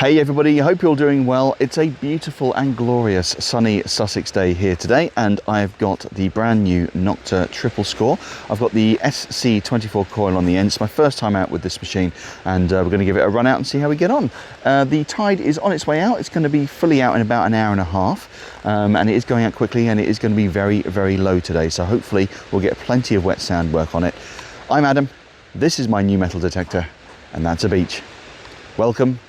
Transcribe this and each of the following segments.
Hey everybody, I hope you're all doing well. It's a beautiful and glorious sunny Sussex day here today, and I've got the brand new Nokta Triple Score. I've got the SC24 coil on the end. It's my first time out with this machine, and we're going to give it a run out and see how we get on. The tide is on its way out. It's going to be fully out in about an hour and a half, and it is going out quickly, and it is going to be very, very low today, so hopefully we'll get plenty of wet sand work on it. I'm Adam, this is my new metal detector, and that's a beach. Welcome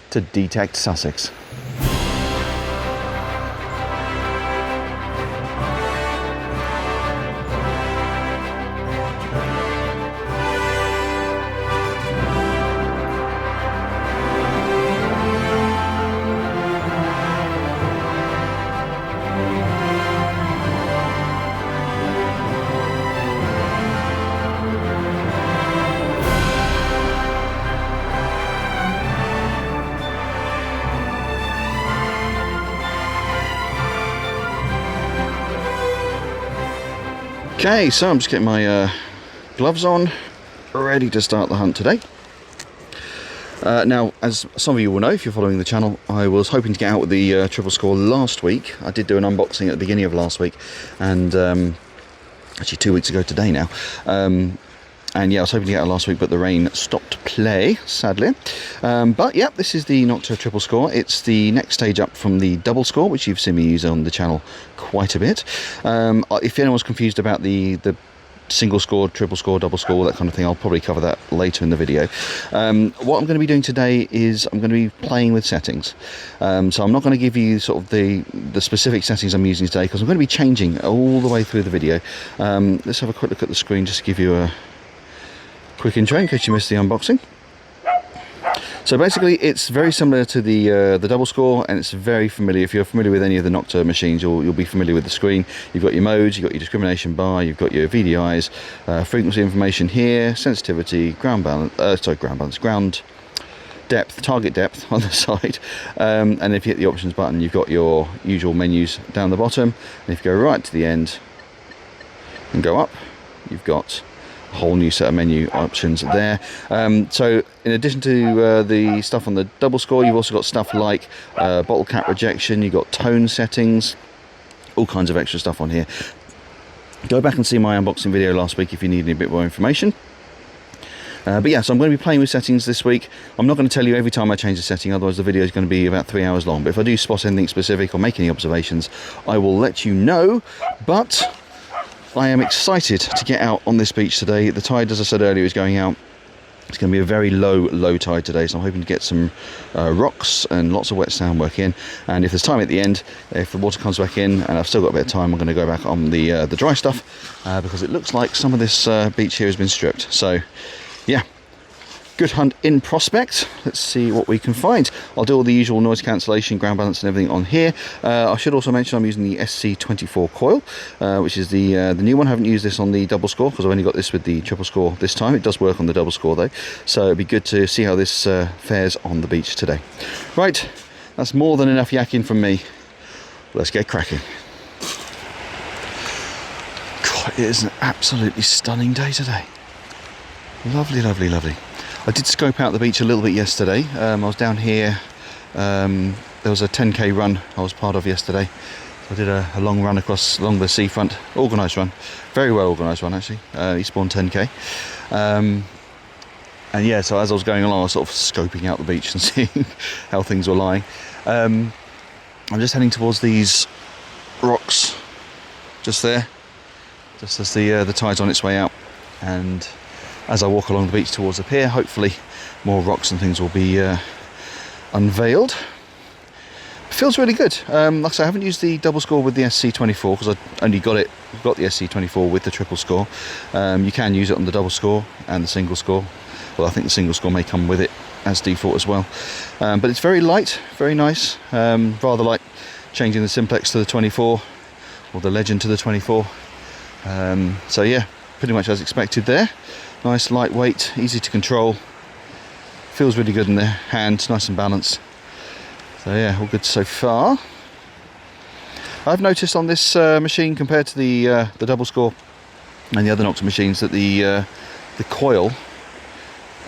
to D-Tekt Sussex. Okay, so I'm just getting my gloves on, ready to start the hunt today. Now, as some of you will know, if you're following the channel, I was hoping to get out with the Triple Score last week. I did do an unboxing at the beginning of last week, and actually 2 weeks ago today now. And yeah, I was hoping to get out last week, but the rain stopped play, sadly. But yeah, this is the Nokta Triple Score. It's the next stage up from the Double Score, which you've seen me use on the channel quite a bit. If anyone's confused about the single score, triple score, double score, all that kind of thing, I'll probably cover that later in the video. What I'm going to be doing today is I'm going to be playing with settings. So I'm not going to give you sort of the specific settings I'm using today, because I'm going to be changing all the way through the video. Let's have a quick look at the screen just to give you a quick intro in case you missed the unboxing. So basically it's very similar to the Double Score, and it's very familiar. If you're familiar with any of the Nokta machines, you'll be familiar with the screen. You've got your modes, you've got your discrimination bar, you've got your VDIs, frequency information here, sensitivity, ground depth, target depth on the side, and if you hit the options button, you've got your usual menus down the bottom, and if you go right to the end and go up, you've got whole new set of menu options there. So in addition to the stuff on the Double Score, you've also got stuff like Bottlecap Rejection, you've got tone settings, all kinds of extra stuff on here. Go back and see my unboxing video last week if you need a bit more information. But yeah, so I'm going to be playing with settings this week. I'm not going to tell you every time I change a setting, otherwise the video is going to be about 3 hours long. But if I do spot anything specific or make any observations, I will let you know. But I am excited to get out on this beach today. The tide, as I said earlier, is going out. It's going to be a very low tide today, so I'm hoping to get some rocks and lots of wet sand work in. And if there's time at the end, if the water comes back in and I've still got a bit of time, I'm going to go back on the dry stuff, because it looks like some of this beach here has been stripped. So yeah, good hunt in prospect. Let's see what we can find. I'll do all the usual noise cancellation, ground balance and everything on here. I should also mention I'm using the SC24 coil, which is the new one. I haven't used this on the Double Score because I've only got this with the Triple Score this time. It does work on the Double Score though, so it'd be good to see how this fares on the beach today. Right, that's more than enough yakking from me. Let's get cracking. God, it is an absolutely stunning day today. Lovely, lovely, lovely. I did scope out the beach a little bit yesterday. I was down here, there was a 10k run I was part of yesterday. I did a long run along the seafront, organised run, very well organised run actually, Eastbourne 10k. And yeah, so as I was going along I was sort of scoping out the beach and seeing how things were lying. I'm just heading towards these rocks, just there, just as the tide's on its way out, and as I walk along the beach towards the pier, hopefully more rocks and things will be unveiled. It feels really good. Like I say, I haven't used the Double Score with the SC24 because I only got the SC24 with the Triple Score. You can use it on the Double Score and the Single Score. Well, I think the Single Score may come with it as default as well. But it's very light, very nice. Rather like changing the Simplex to the 24 or the Legend to the 24. So yeah, pretty much as expected there. Nice, lightweight, easy to control. Feels really good in the hand, nice and balanced. So yeah, all good so far. I've noticed on this machine compared to the Double Score and the other Nokta machines that the coil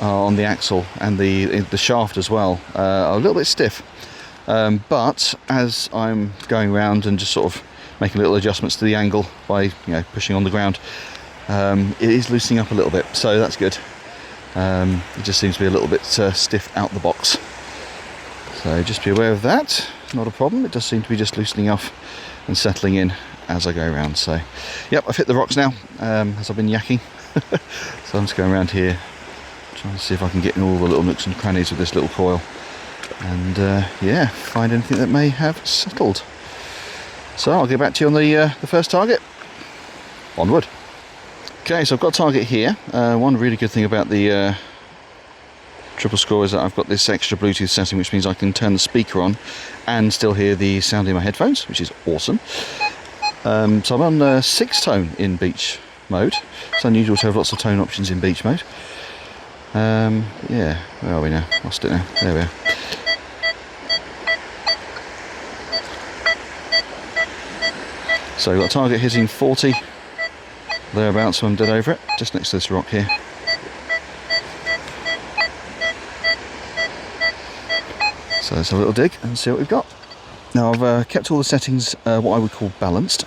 on the axle and the shaft as well are a little bit stiff. But as I'm going around and just sort of making little adjustments to the angle by pushing on the ground, it is loosening up a little bit, so that's good. It just seems to be a little bit stiff out the box, so just be aware of that. Not a problem, it does seem to be just loosening off and settling in as I go around. So yep, I've hit the rocks now, as I've been yakking. So I'm just going around here trying to see if I can get in all the little nooks and crannies with this little coil, and yeah, find anything that may have settled. So I'll get back to you on the first target. Onward. Okay, so I've got a target here. One really good thing about the Triple Score is that I've got this extra Bluetooth setting, which means I can turn the speaker on and still hear the sound in my headphones, which is awesome. So I'm on 6-tone in beach mode. It's unusual to have lots of tone options in beach mode. Yeah, where are we now? Lost it now. There we are. So we've got a target hitting 40, thereabouts, so I'm dead over it, just next to this rock here. So let's have a little dig and see what we've got. Now I've kept all the settings what I would call balanced.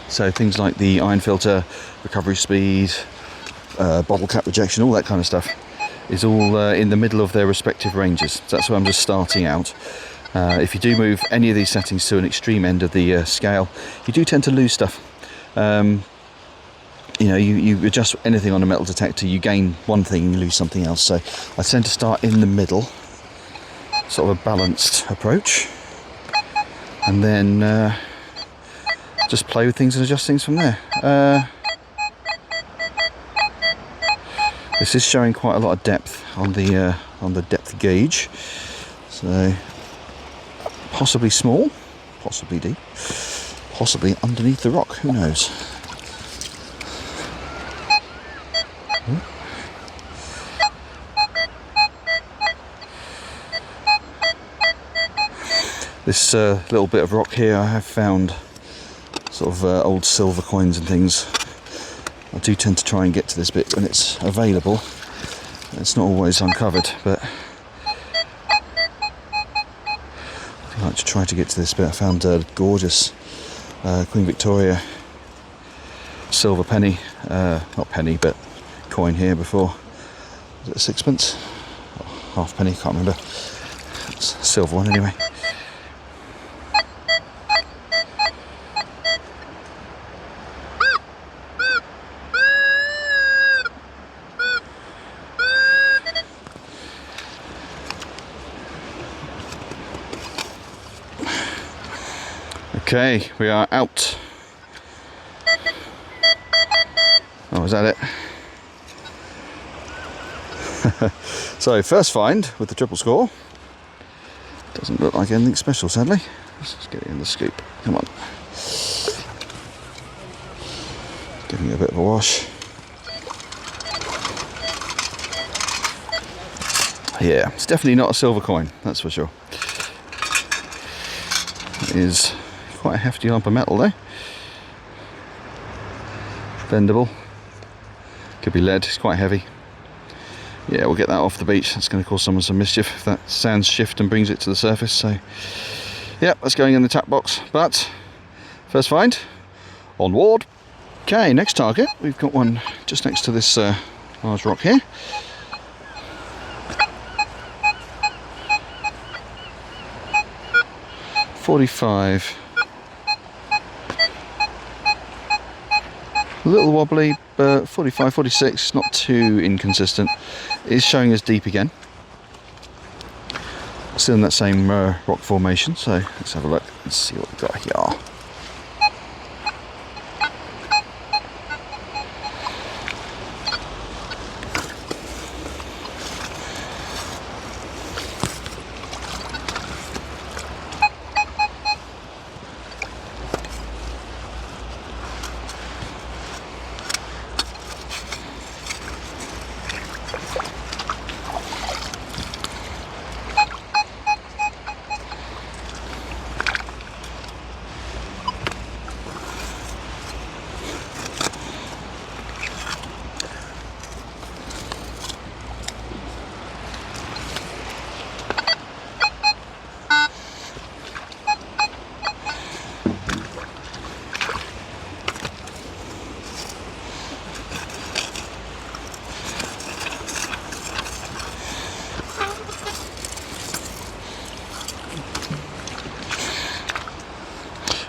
So things like the iron filter, recovery speed, Bottlecap Rejection, all that kind of stuff is all in the middle of their respective ranges. So that's where I'm just starting out. If you do move any of these settings to an extreme end of the scale, you do tend to lose stuff. You adjust anything on a metal detector, you gain one thing, you lose something else. So I tend to start in the middle, sort of a balanced approach, and then just play with things and adjust things from there. This is showing quite a lot of depth on the depth gauge, so possibly small, possibly deep, possibly underneath the rock, who knows. This little bit of rock here, I have found sort of old silver coins and things. I do tend to try and get to this bit when it's available. It's not always uncovered, but I like to try to get to this bit. I found a gorgeous Queen Victoria silver penny, not penny, but coin here before. Was it a sixpence? Or half penny, can't remember. It's a silver one anyway. Okay, we are out. Oh, is that it? So, first find with the Triple Score. Doesn't look like anything special, sadly. Let's just get it in the scoop. Come on. Giving it a bit of a wash. Yeah, it's definitely not a silver coin, that's for sure. It is quite a hefty lump of metal though. Bendable. Could be lead, it's quite heavy. Yeah, we'll get that off the beach. That's going to cause someone some mischief if that sands shift and brings it to the surface. So, yeah, that's going in the tap box. But, first find, onward. Okay, next target. We've got one just next to this large rock here. .45. A little wobbly, but 45, 46, not too inconsistent. It is showing as deep again. Still in that same rock formation, so let's have a look and see what we've got here.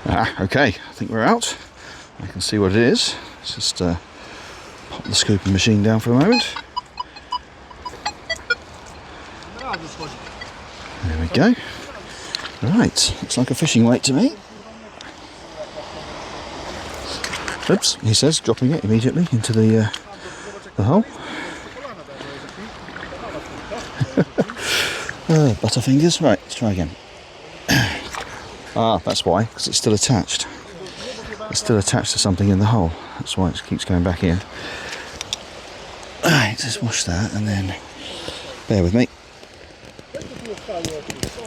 Okay, I think we're out. I can see what it is. Let's just pop the scooping machine down for a moment. There we go. Right, looks like a fishing weight to me. Oops, he says, dropping it immediately into the hole. Butterfingers. Right, let's try again. Ah, that's why, because it's still attached. It's still attached to something in the hole. That's why it keeps going back in. Alright, just wash that and then bear with me.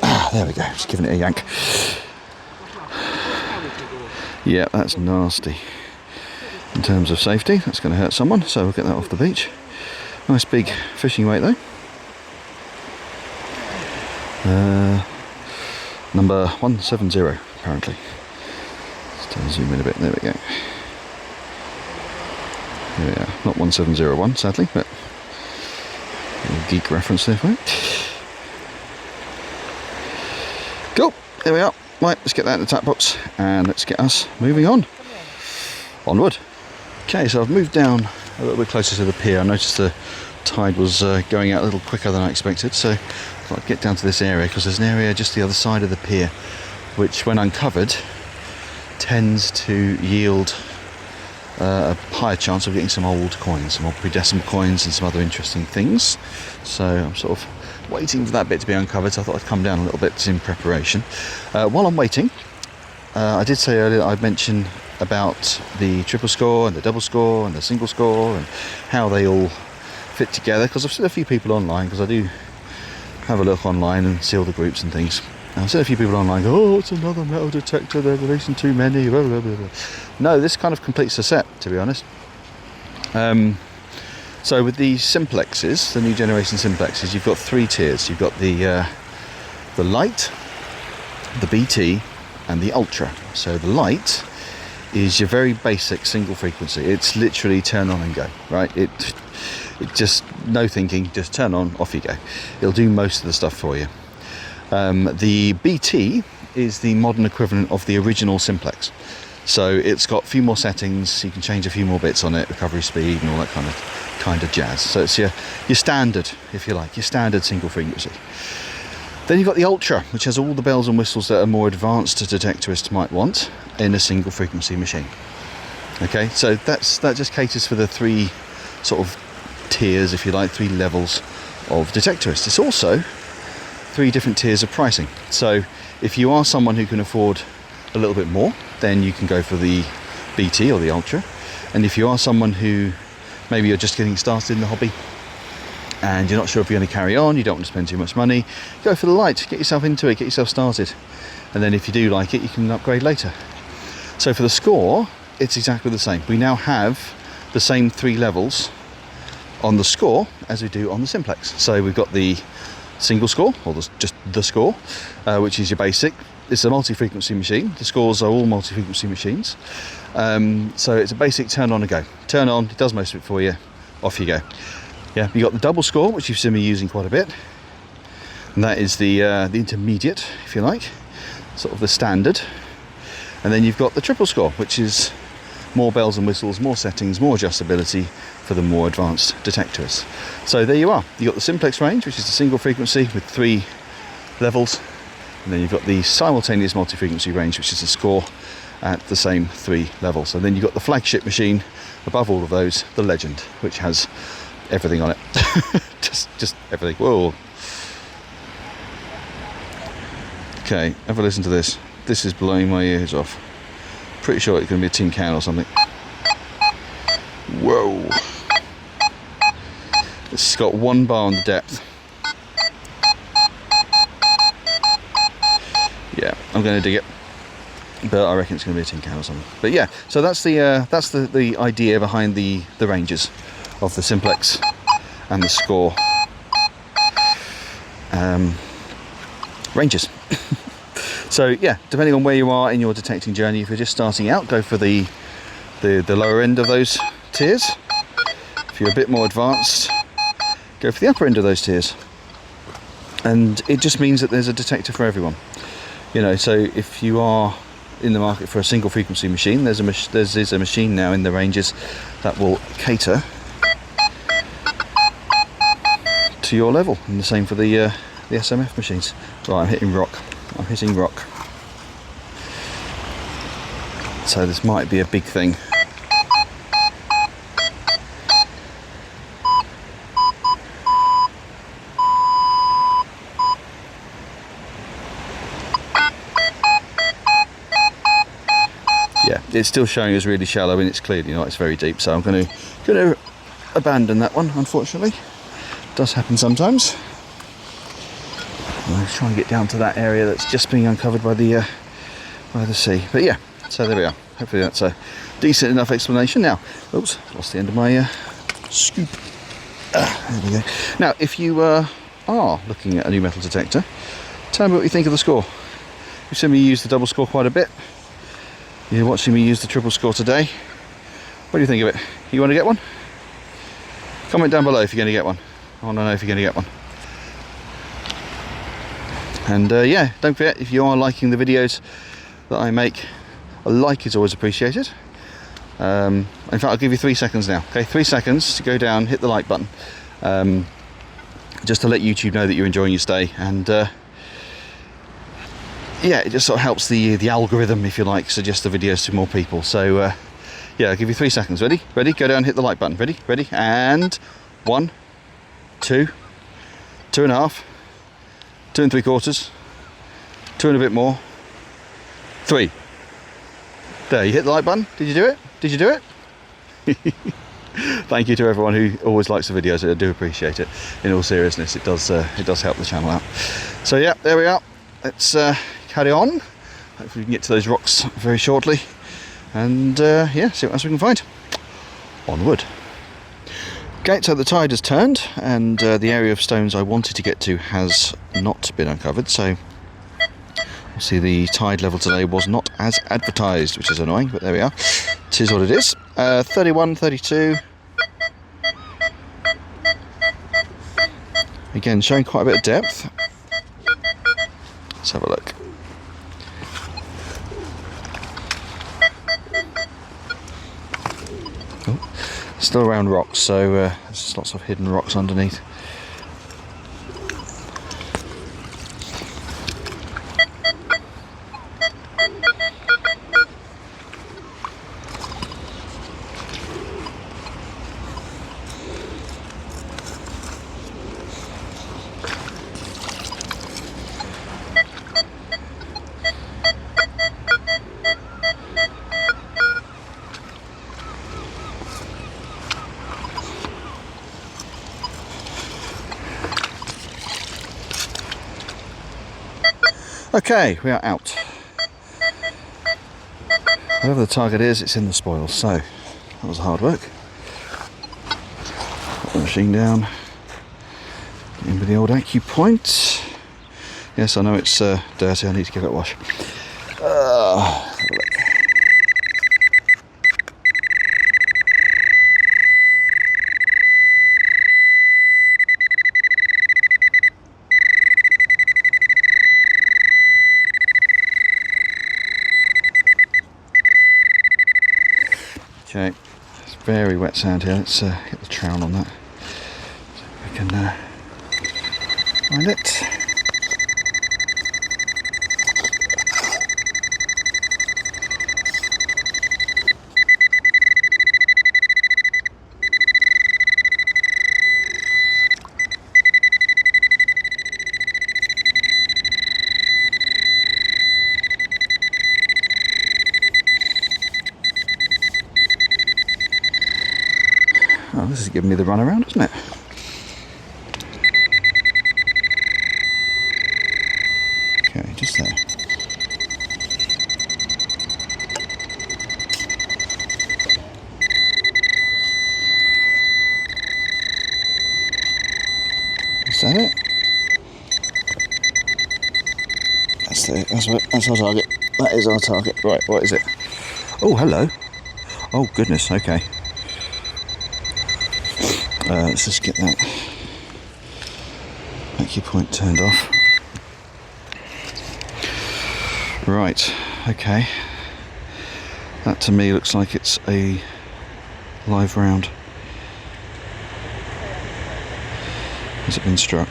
Ah, there we go, just giving it a yank. Yeah, that's nasty. In terms of safety, that's going to hurt someone, so we'll get that off the beach. Nice big fishing weight though. Number 170 apparently. Let's zoom in a bit, there we go. Yeah, not 1701 sadly, but a little geek reference there for you. Cool, there we are. Right, let's get that in the tap box and let's get us moving on. Onward. Okay, so I've moved down a little bit closer to the pier. I noticed the tide was going out a little quicker than I expected, so I thought I'd get down to this area because there's an area just the other side of the pier which, when uncovered, tends to yield a higher chance of getting some old coins, some old pre-decimal coins and some other interesting things. So I'm sort of waiting for that bit to be uncovered, so I thought I'd come down a little bit in preparation. While I'm waiting, I did say earlier I'd mention about the triple score and the double score and the single score and how they all fit together, because I've seen a few people online, because I do have a look online and see all the groups and things. And I've seen a few people online go, oh, it's another metal detector, they're releasing too many, blah, blah, blah, blah. No, this kind of completes the set, to be honest. So with the simplexes, the new generation simplexes, you've got three tiers. You've got the light, the BT and the ultra. So the light is your very basic single frequency. It's literally turn on and go, right? It just, no thinking, just turn on, off you go. It'll do most of the stuff for you. The BT is the modern equivalent of the original simplex. So it's got a few more settings, you can change a few more bits on it, recovery speed and all that kind of jazz. So it's your standard, if you like, your standard single frequency. Then you've got the Ultra, which has all the bells and whistles that a more advanced detectorist might want in a single frequency machine. Okay, so that just caters for the three sort of tiers, if you like, three levels of detectorists. It's also three different tiers of pricing. So if you are someone who can afford a little bit more, then you can go for the BT or the Ultra. And if you are someone who maybe you're just getting started in the hobby and you're not sure if you're going to carry on, you don't want to spend too much money, go for the light, get yourself into it, get yourself started. And then if you do like it, you can upgrade later. So for the score, it's exactly the same. We now have the same three levels on the score as we do on the simplex. So we've got the single score, or just the score, which is your basic. It's a multi-frequency machine. The scores are all multi-frequency machines. So it's a basic turn on and go. Turn on, it does most of it for you, off you go. Yeah, you got the double score, which you've seen me using quite a bit, and that is the intermediate, if you like, sort of the standard. And then you've got the triple score, which is more bells and whistles, more settings, more adjustability for the more advanced detectorists. So there you are. You've got the simplex range, which is the single frequency with three levels, and then you've got the simultaneous multi-frequency range, which is the score at the same three levels. And then you've got the flagship machine above all of those, the Legend, which has everything on it. just everything. Whoa. Okay, have a listen to this. This is blowing my ears off. Pretty sure it's going to be a tin can or something. Whoa. It's got one bar on the depth. Yeah, I'm going to dig it, but I reckon it's going to be a tin can or something. But yeah, so that's the idea behind the ranges of the simplex and the score ranges. So yeah, depending on where you are in your detecting journey, if you're just starting out, go for the lower end of those tiers. If you're a bit more advanced, go for the upper end of those tiers. And it just means that there's a detector for everyone. You know, so if you are in the market for a single frequency machine. There's a machine now in the ranges that will cater to your level, and the same for the SMF machines. Right, I'm hitting rock. I'm hitting rock. So this might be a big thing. Yeah, it's still showing as really shallow, and it's clearly not. It's very deep, so I'm going to abandon that one. Unfortunately, it does happen sometimes. I'll try and get down to that area that's just being uncovered by the sea. But yeah, so there we are. Hopefully that's a decent enough explanation. Now, oops, lost the end of my scoop. There we go. Now, if you are looking at a new metal detector, tell me what you think of the score. You've seen me use the double score quite a bit. You're watching me use the triple score today. What do you think of it? You want to get one? Comment down below if you're going to get one. I want to know if you're going to get one. And yeah, don't forget, if you are liking the videos that I make, a like is always appreciated. In fact, I'll give you 3 seconds now. Okay, 3 seconds to go down, hit the like button, just to let YouTube know that you're enjoying your stay. And yeah, it just sort of helps the algorithm, if you like, suggest the videos to more people. So yeah, I'll give you 3 seconds. Ready? Ready? Go down, hit the like button. Ready? Ready? And 1, 2, 2.5. 2 3/4, 2 and a bit more, 3. There, you hit the like button. Did you do it? Did you do it? Thank you to everyone who always likes the videos. I do appreciate it. In all seriousness, it does help the channel out. So yeah, there we are. Let's carry on. Hopefully we can get to those rocks very shortly, and yeah, see what else we can find. Onward. Okay, so the tide has turned, and the area of stones I wanted to get to has not been uncovered, so we'll see the tide level today was not as advertised, which is annoying, but there we are. It is what it is. 31, 32. Again, showing quite a bit of depth. Let's have a look. Oh. Still around rocks, so there's lots of hidden rocks underneath. Okay, we are out. Whatever the target is, it's in the spoils, so that was hard work. Put the machine down, in with the old acupoint. Yes, I know it's dirty, I need to give it a wash. Have a look. Okay, it's very wet sand here. Let's get the trowel on that so we can find it. Oh, this is giving me the runaround, isn't it? Okay, just there. Is that it? That's our target. That is our target. Right, what is it? Oh, hello. Oh, goodness, okay. Let's just get that acupoint turned off. Right, okay. That to me looks like it's a live round. Has it been struck?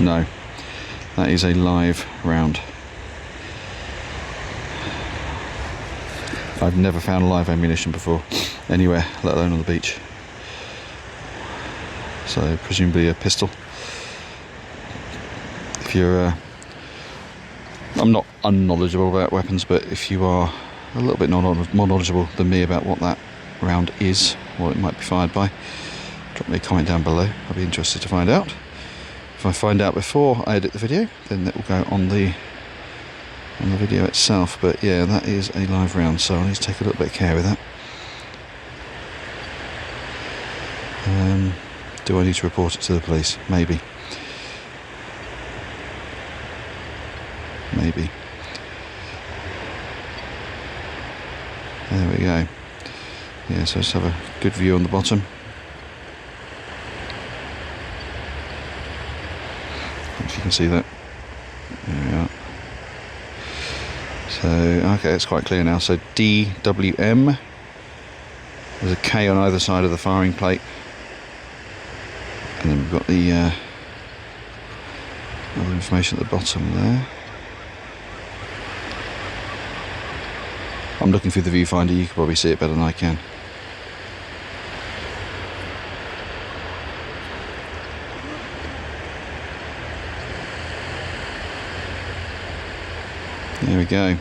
No, that is a live round. I've never found live ammunition before, anywhere, let alone on the beach. So presumably a pistol. If you're, I'm not unknowledgeable about weapons, but if you are a little bit more knowledgeable than me about what that round is, or it might be fired by, drop me a comment down below. I'll be interested to find out. If I find out before I edit the video, then it will go on the video itself. But yeah, that is a live round, so I need to take a little bit of care with that. Do I need to report it to the police? Maybe. Maybe. There we go. Yeah, so let's have a good view on the bottom. If you can see that. There we are. So, okay, it's quite clear now. So DWM. There's a K on either side of the firing plate. And then we've got the other information at the bottom there. I'm looking through the viewfinder, you can probably see it better than I can. There we go.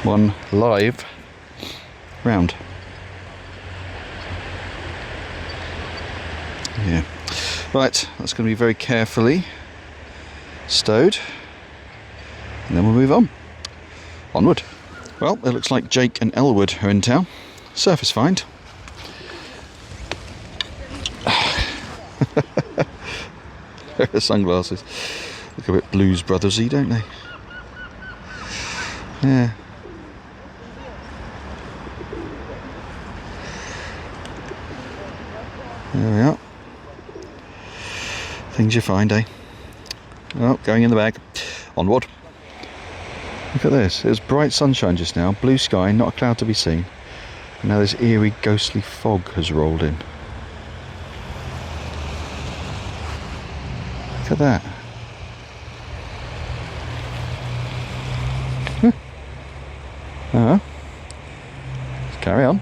One live round. Yeah. Right, that's going to be very carefully stowed, and then we'll move on. Onward. Well, it looks like Jake and Elwood are in town. Surface find. There are sunglasses. Look a bit Blues Brothers-y, don't they? Yeah. There we are. Things you find, eh? Oh, going in the bag. Onward. Look at this. It was bright sunshine just now, blue sky, not a cloud to be seen. And now this eerie, ghostly fog has rolled in. Look at that. Let's carry on.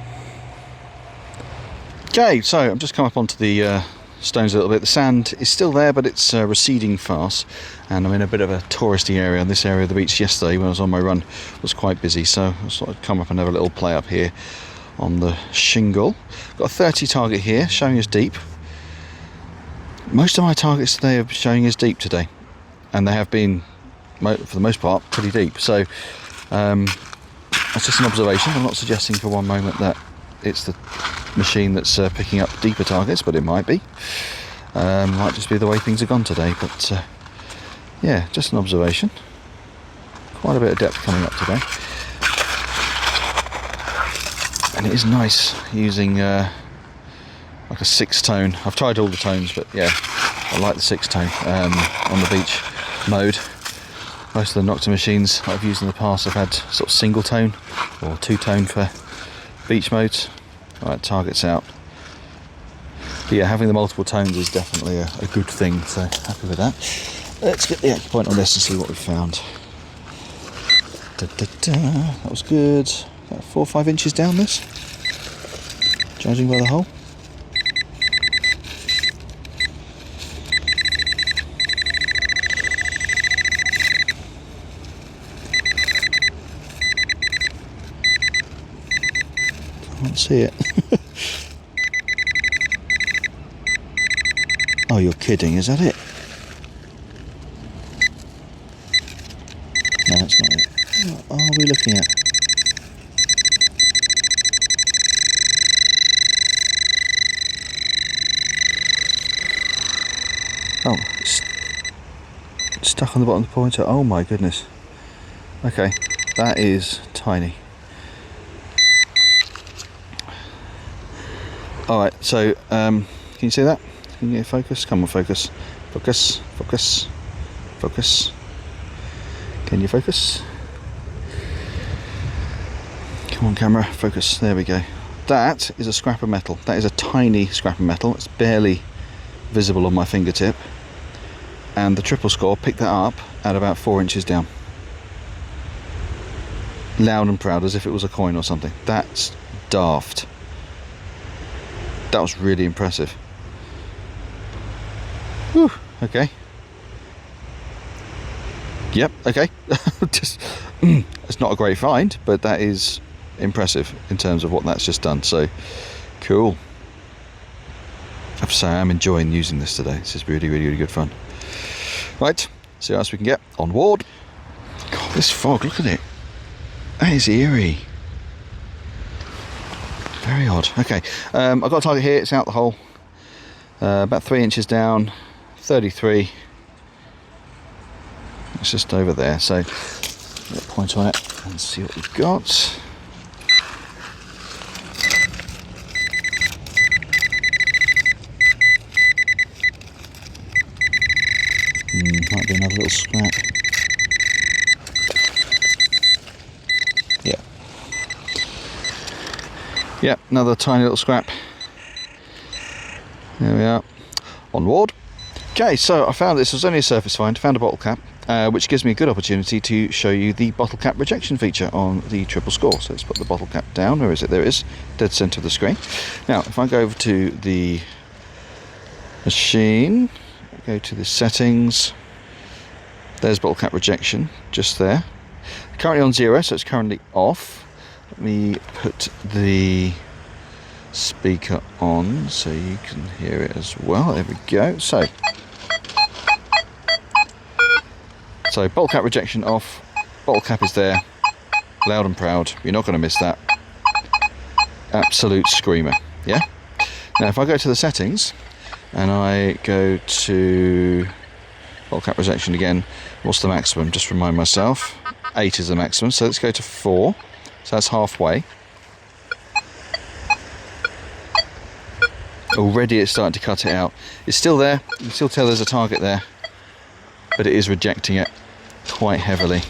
Okay, so I've just come up onto the stones a little bit. The sand is still there, but it's receding fast, and I'm in a bit of a touristy area. This area of the beach yesterday when I was on my run was quite busy, so I thought I'd come up and have a little play up here on the shingle. Got a 30 target here, showing as deep. Most of my targets today are showing as deep today, and they have been, for the most part, pretty deep. So that's just an observation. I'm not suggesting for one moment that it's the machine that's picking up deeper targets, but it might be. Might just be the way things have gone today, but yeah, just an observation. Quite a bit of depth coming up today, and it is nice using like a 6-tone. I've tried all the tones, but yeah, I like the 6-tone on the beach mode. Most of the Nokta machines I've used in the past have had sort of single tone or 2-tone for beach modes. Right, targets out. But yeah, having the multiple tones is definitely a good thing, so happy with that. Let's get the acupoint on this and see what we found. That was good. About 4 or 5 inches down this, judging by the hole. Can't see it. Oh, you're kidding, is that it? No, that's not it. What are we looking at? Oh, it's stuck on the bottom of the pointer. Oh my goodness. Okay, that is tiny. Alright, so can you see that? Can you get focus? Come on, focus. Focus, focus, focus. Can you focus? Come on camera, focus, there we go. That is a scrap of metal. That is a tiny scrap of metal. It's barely visible on my fingertip. And the triple score picked that up at about 4 inches down. Loud and proud, as if it was a coin or something. That's daft. That was really impressive. Whew, okay. Yep, okay. Just, it's not a great find, but that is impressive in terms of what that's just done. So cool. I have to say, I'm enjoying using this today. This is really, really, really good fun. Right, see what else we can get. Onward. God, this fog, look at it. That is eerie. Very odd. Okay, I've got a target here. It's out the hole. About 3 inches down. 33. It's just over there. So, get a point on it and see what we've got. Might be another little scrap. Yeah. Yep, another tiny little scrap. There we are. Onward. Okay, so I found this was only a surface find. Found a bottle cap, which gives me a good opportunity to show you the bottle cap rejection feature on the triple score. So let's put the bottle cap down. Where is it? There it is, dead center of the screen. Now, if I go over to the machine, go to the settings. There's bottle cap rejection, just there. Currently on 0, so it's currently off. Let me put the speaker on so you can hear it as well. There we go. So bottle cap rejection off. Bottle cap is there, loud and proud. You're not going to miss that. Absolute screamer. Yeah. Now, if I go to the settings and I go to bottle cap rejection again, what's the maximum? Just remind myself. 8 is the maximum. So let's go to 4. So that's halfway. Already it's starting to cut it out. It's still there. You can still tell there's a target there, but it is rejecting it quite heavily.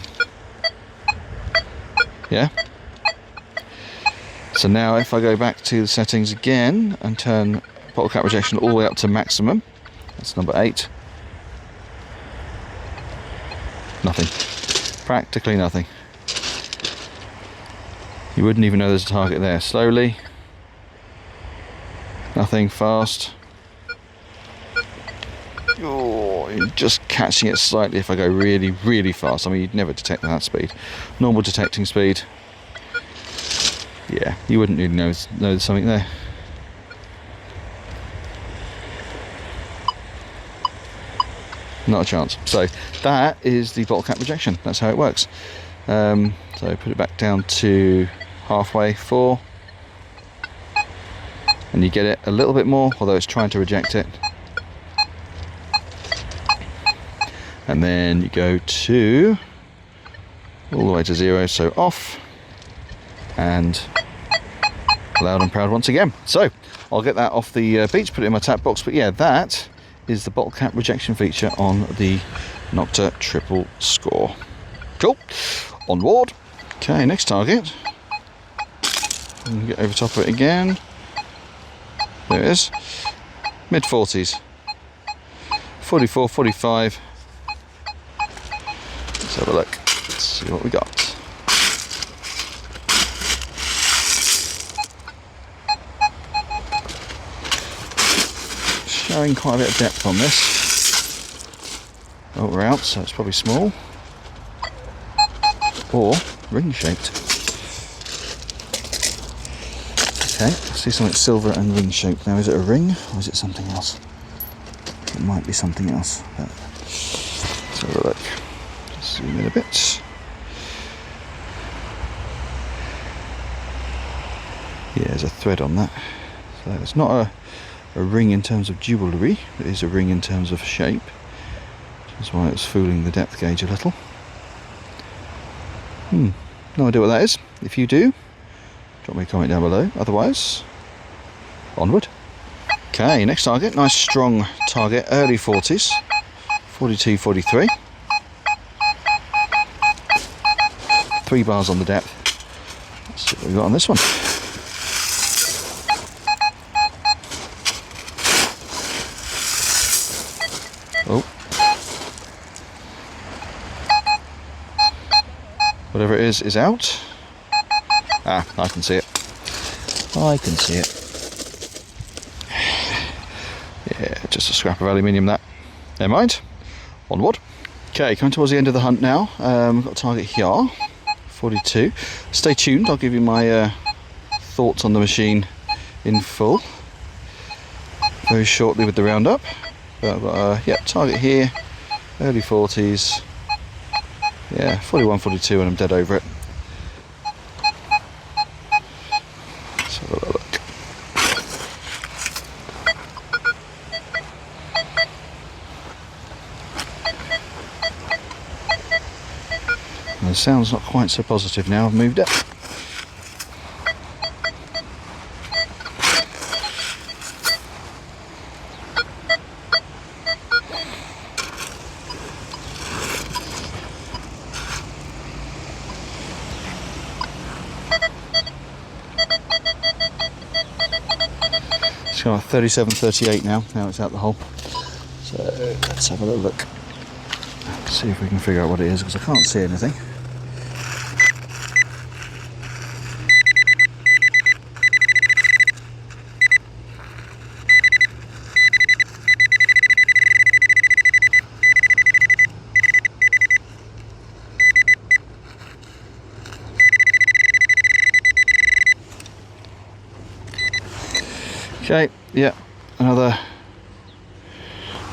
Yeah. So now if I go back to the settings again and turn bottle cap rejection all the way up to maximum, that's number 8. Nothing. Practically nothing. You wouldn't even know there's a target there. Slowly. Nothing. Fast. Oh, you're just catching it slightly if I go really, really fast. I mean, you'd never detect that speed. Normal detecting speed. Yeah, you wouldn't really know there's something there. Not a chance. So that is the bottle cap rejection. That's how it works. So put it back down to halfway, 4, and you get it a little bit more, although it's trying to reject it. And then you go to all the way to 0, so off, and loud and proud once again. So I'll get that off the beach, put it in my tap box. But yeah, that is the bottle cap rejection feature on the Nokta Triple Score. Cool. Onward. Okay, next target. Get over top of it again. There it is. Mid 40s. 44, 45. Let's have a look. Let's see what we got. Showing quite a bit of depth on this. Oh, we're out, so it's probably small. Or ring shaped. Okay, I see something silver and ring shaped. Now, is it a ring or is it something else? It might be something else. But let's have a look. Just zoom in a bit. Yeah, there's a thread on that. So it's not a ring in terms of jewellery, it is a ring in terms of shape. That's why it's fooling the depth gauge a little. No idea what that is. If you do, drop me a comment down below. Otherwise, onward. Okay, next target, nice strong target, early 40s. 42, 43. 3 bars on the depth. Let's see what we've got on this one. Oh. Whatever it is out. Ah, I can see it. I can see it. Yeah, just a scrap of aluminium that. Never mind. Onward. Okay, coming towards the end of the hunt now. We've got a target here. 42. Stay tuned, I'll give you my thoughts on the machine in full very shortly with the roundup. But I've got a target here, early 40s, yeah, 41, 42, and I'm dead over it. Let's have a little look. The sound's not quite so positive now, I've moved it. It's got 37, 38 now it's out the hole. So let's have a little look. See if we can figure out what it is, because I can't see anything. Okay, yeah, another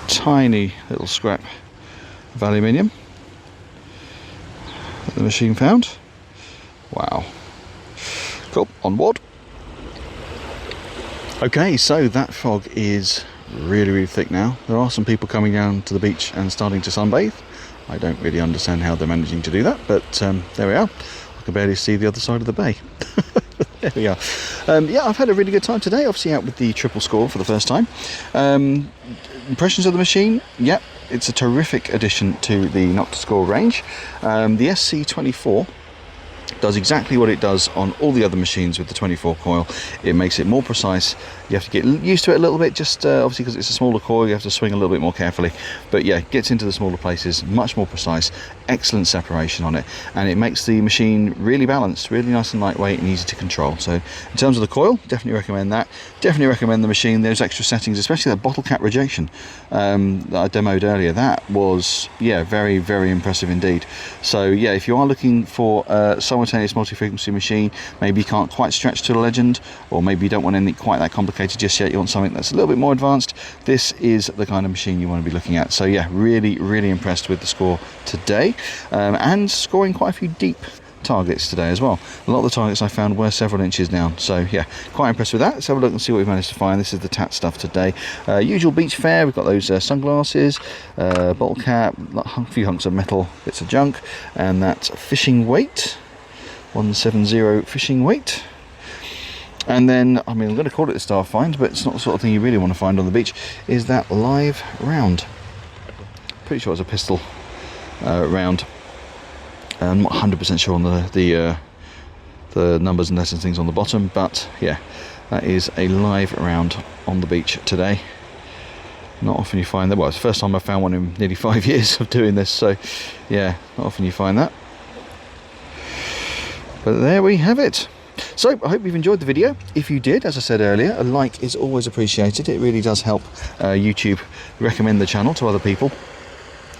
tiny little scrap of aluminium that the machine found. Wow. Cool, onward. Okay, so that fog is really, really thick now. There are some people coming down to the beach and starting to sunbathe. I don't really understand how they're managing to do that, but there we are. I can barely see the other side of the bay. There we are. Yeah, I've had a really good time today, obviously out with the triple score for the first time. Impressions of the machine? Yep, it's a terrific addition to the Nokta score range. The SC24 does exactly what it does on all the other machines with the 24 coil. It makes it more precise. You have to get used to it a little bit, just obviously because it's a smaller coil, you have to swing a little bit more carefully. But yeah, gets into the smaller places, much more precise, excellent separation on it, and it makes the machine really balanced, really nice and lightweight and easy to control. So in terms of the coil, definitely recommend that. Definitely recommend the machine. There's extra settings, especially that Bottlecap Rejection that I demoed earlier. That was, yeah, very, very impressive indeed. So yeah, if you are looking for simultaneous multi-frequency machine, maybe you can't quite stretch to the legend, or maybe you don't want anything quite that complicated just yet, you want something that's a little bit more advanced, this is the kind of machine you want to be looking at. So yeah, really, really impressed with the score today, and scoring quite a few deep targets today as well. A lot of the targets I found were several inches down, so yeah, quite impressed with that. Let's have a look and see what we've managed to find. This is the TAT stuff today. Usual beach fare, we've got those sunglasses, bottle cap, a few hunks of metal, bits of junk, and that fishing weight, 170 fishing weight. And then, I mean, I'm going to call it the star find, but it's not the sort of thing you really want to find on the beach, is that live round. Pretty sure it's a pistol round. I'm not 100% sure on the numbers and letters and things on the bottom, but yeah, that is a live round on the beach today. Not often you find that. Well, it's the first time I've found one in nearly 5 years of doing this, so yeah, not often you find that. But there we have it. So I hope you've enjoyed the video. If you did, as I said earlier, a like is always appreciated. It really does help YouTube recommend the channel to other people.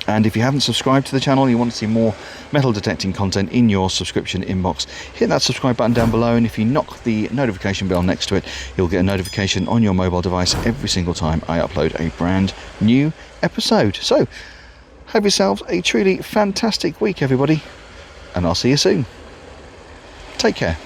And if you haven't subscribed to the channel, you want to see more metal detecting content in your subscription inbox, hit that subscribe button down below, and if you knock the notification bell next to it, you'll get a notification on your mobile device every single time I upload a brand new episode. So have yourselves a truly fantastic week, everybody, and I'll see you soon. Take care.